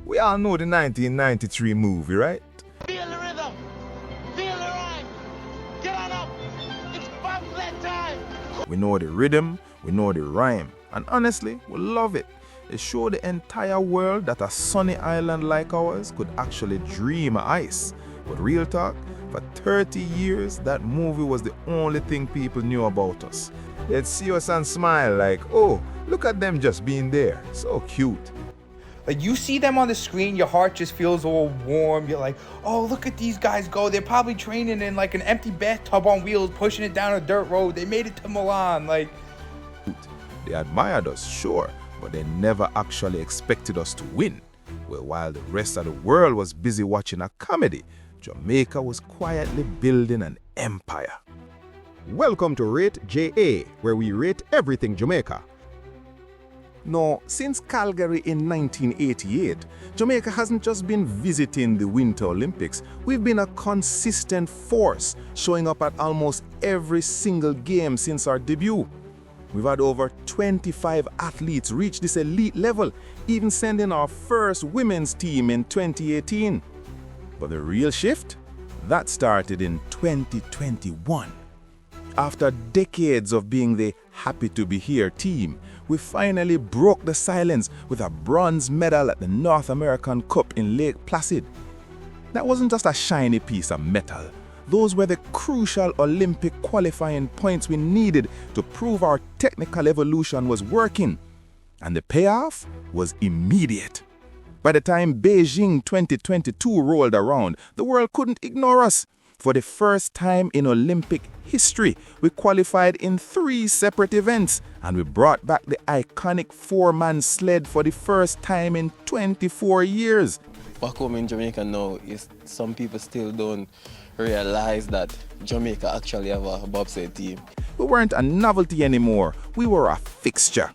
We all know the 1993 movie, right? Feel the rhythm. Feel the rhyme. Get on up. It's Bobsled time. We know the rhythm, we know the rhyme, and honestly, we love it. It showed the entire world that a sunny island like ours could actually dream of ice. But real talk, for 30 years, that movie was the only thing people knew about us. They'd see us and smile like, oh, look at them just being there. So cute. Like, you see them on the screen, your heart just feels all warm. You're like, oh, look at these guys go. They're probably training in like an empty bathtub on wheels, pushing it down a dirt road. They made it to Milan. Like, they admired us, sure, but they never actually expected us to win. Well, while the rest of the world was busy watching a comedy, Jamaica was quietly building an empire. Welcome to Rate JA, where we rate everything Jamaica. Now, since Calgary in 1988, Jamaica hasn't just been visiting the Winter Olympics. We've been a consistent force, showing up at almost every single game since our debut. We've had over 25 athletes reach this elite level, even sending our first women's team in 2018. But the real shift? That started in 2021. After decades of being the happy to be here team, we finally broke the silence with a bronze medal at the North American Cup in Lake Placid. That wasn't just a shiny piece of metal. Those were the crucial Olympic qualifying points we needed to prove our technical evolution was working. And the payoff was immediate. By the time Beijing 2022 rolled around, the world couldn't ignore us. For the first time in Olympic history, we qualified in 3 separate events, and we brought back the iconic 4-man sled for the first time in 24 years. Back home in Jamaica now, some people still don't realize that Jamaica actually have a bobsled team. We weren't a novelty anymore, we were a fixture.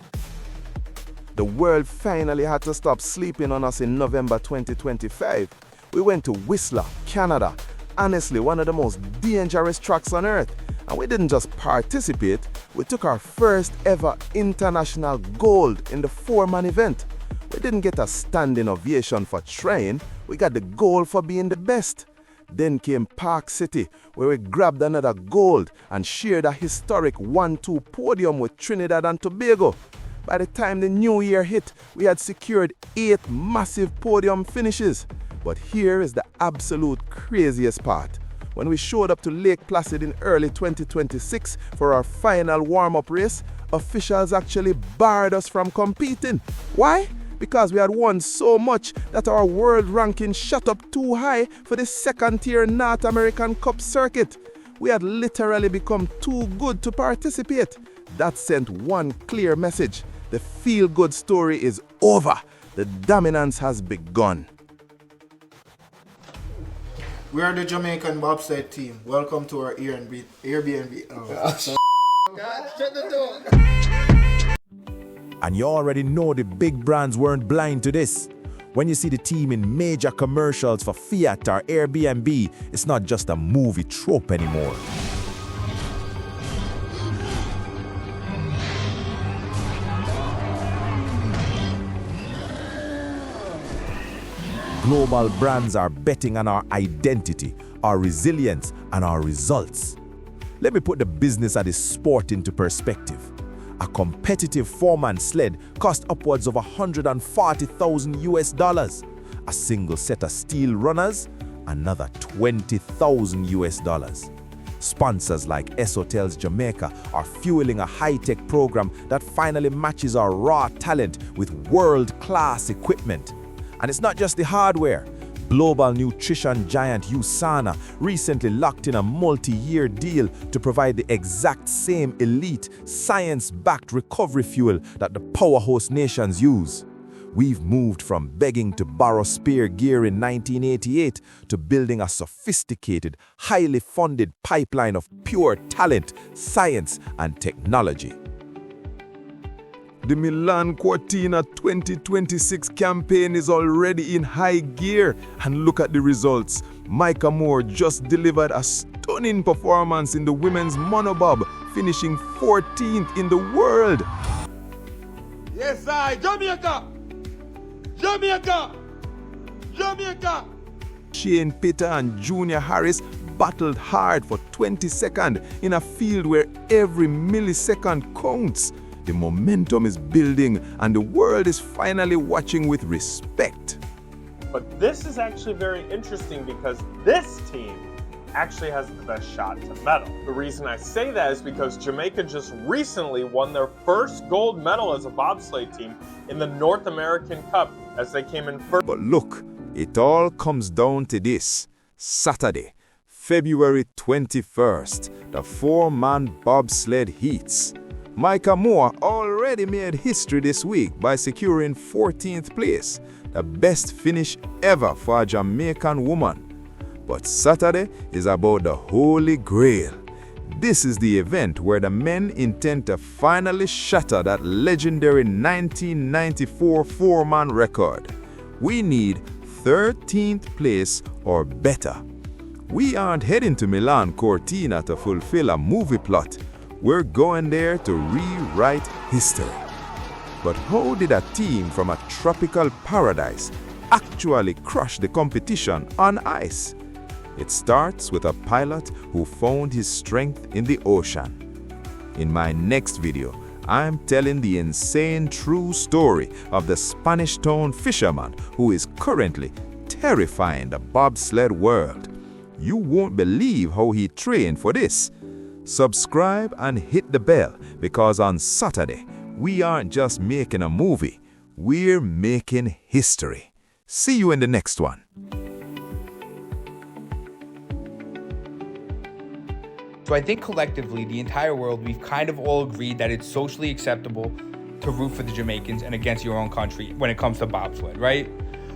The world finally had to stop sleeping on us in November 2025. We went to Whistler, Canada. Honestly, one of the most dangerous tracks on earth. And we didn't just participate, we took our first ever international gold in the 4-man event. We didn't get a standing ovation for trying, we got the gold for being the best. Then came Park City, where we grabbed another gold and shared a historic 1-2 podium with Trinidad and Tobago. By the time the new year hit, we had secured 8 massive podium finishes. But here is the absolute craziest part. When we showed up to Lake Placid in early 2026 for our final warm-up race, officials actually barred us from competing. Why? Because we had won so much that our world ranking shot up too high for the second-tier North American Cup circuit. We had literally become too good to participate. That sent one clear message. The feel-good story is over. The dominance has begun. We are the Jamaican bobsled team. Welcome to our Airbnb. And you already know the big brands weren't blind to this. When you see the team in major commercials for Fiat or Airbnb, it's not just a movie trope anymore. Global brands are betting on our identity, our resilience, and our results. Let me put the business of this sport into perspective. A competitive 4-man sled cost upwards of $140,000. A single set of steel runners, another $20,000. Sponsors like S Hotels Jamaica are fueling a high-tech program that finally matches our raw talent with world-class equipment. And it's not just the hardware. Global nutrition giant USANA recently locked in a multi-year deal to provide the exact same elite, science-backed recovery fuel that the powerhouse nations use. We've moved from begging to borrow spare gear in 1988 to building a sophisticated, highly funded pipeline of pure talent, science, and technology. The Milan Cortina 2026 campaign is already in high gear, and look at the results. Micah Moore just delivered a stunning performance in the women's monobob, finishing 14th in the world. Yes, I. Jamaica! Jamaica! Jamaica! Shane Peter and Junior Harris battled hard for 20 seconds in a field where every millisecond counts. The momentum is building and the world is finally watching with respect. But this is actually very interesting because this team actually has the best shot to medal. The reason I say that is because Jamaica just recently won their first gold medal as a bobsleigh team in the North American Cup as they came in first. But look, it all comes down to this. Saturday, February 21st, the four-man bobsled heats. Micah Moore already made history this week by securing 14th place, the best finish ever for a Jamaican woman. But Saturday is about the Holy Grail. This is the event where the men intend to finally shatter that legendary 1994 four-man record. We need 13th place or better. We aren't heading to Milan Cortina to fulfill a movie plot. We're going there to rewrite history. But how did a team from a tropical paradise actually crush the competition on ice? It starts with a pilot who found his strength in the ocean. In my next video, I'm telling the insane true story of the Spanish town fisherman who is currently terrifying the bobsled world. You won't believe how he trained for this. Subscribe and hit the bell because on Saturday, we aren't just making a movie, we're making history. See you in the next one. So I think collectively, the entire world, we've kind of all agreed that it's socially acceptable to root for the Jamaicans and against your own country when it comes to bobsled, right?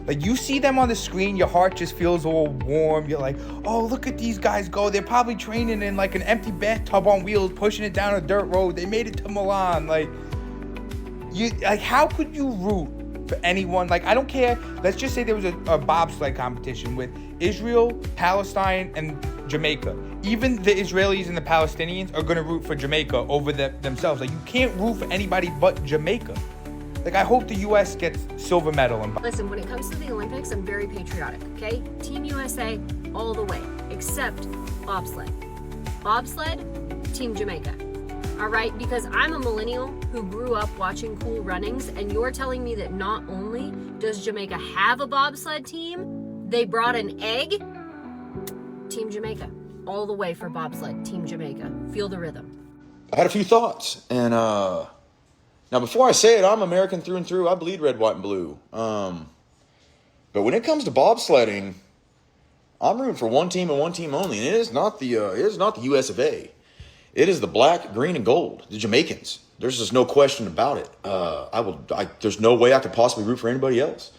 Like, you see them on the screen, your heart just feels all warm. You're like, oh, look at these guys go. They're probably training in like an empty bathtub on wheels, pushing it down a dirt road. They made it to Milan. Like, how could you root for anyone? Like, I don't care. Let's just say there was a bobsled competition with Israel, Palestine, and Jamaica. Even the Israelis and the Palestinians are going to root for Jamaica over themselves. Like, you can't root for anybody but Jamaica. Like, I hope the U.S. gets silver medal. Listen, when it comes to the Olympics, I'm very patriotic, okay? Team USA all the way, except bobsled. Bobsled, Team Jamaica. All right? Because I'm a millennial who grew up watching Cool Runnings, and you're telling me that not only does Jamaica have a bobsled team, they brought an egg? Team Jamaica. All the way for bobsled, Team Jamaica. Feel the rhythm. I had a few thoughts, and now before I say it, I'm American through and through. I bleed red, white, and blue. But when it comes to bobsledding, I'm rooting for one team and one team only, and it is not the U.S. of A. It is the black, green, and gold, the Jamaicans. There's just no question about it. There's no way I could possibly root for anybody else.